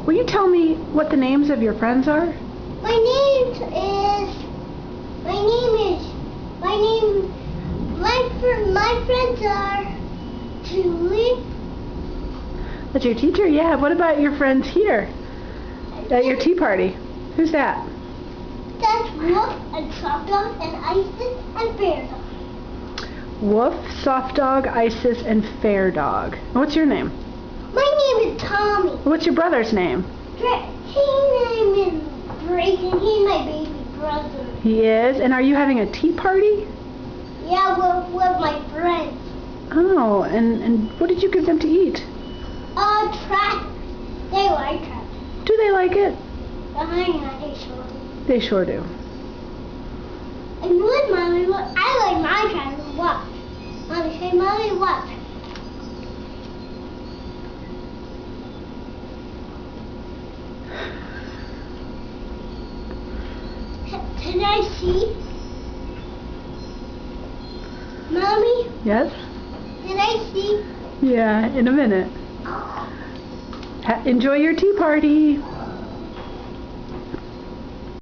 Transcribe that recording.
Will you tell me what the names of your friends are? My friends are Julie. That's your teacher? Yeah. What about your friends here at your tea party? Who's that? That's Wolf and Soft Dog and Isis and Fair Dog. Wolf, Soft Dog, Isis, and Fair Dog. What's your name? My name is Tommy. What's your brother's name? His name is Drake and he's my baby brother. He is? And are you having a tea party? Yeah, with my friends. Oh, and what did you give them to eat? Track. They like track. Do they like it? Yeah, they sure do. They sure do. And look, Mommy, look, I like my track. Watch. Mommy, say, Mommy, watch. Can I see? Mommy? Yes? Can I see? Yeah, in a minute. Enjoy your tea party.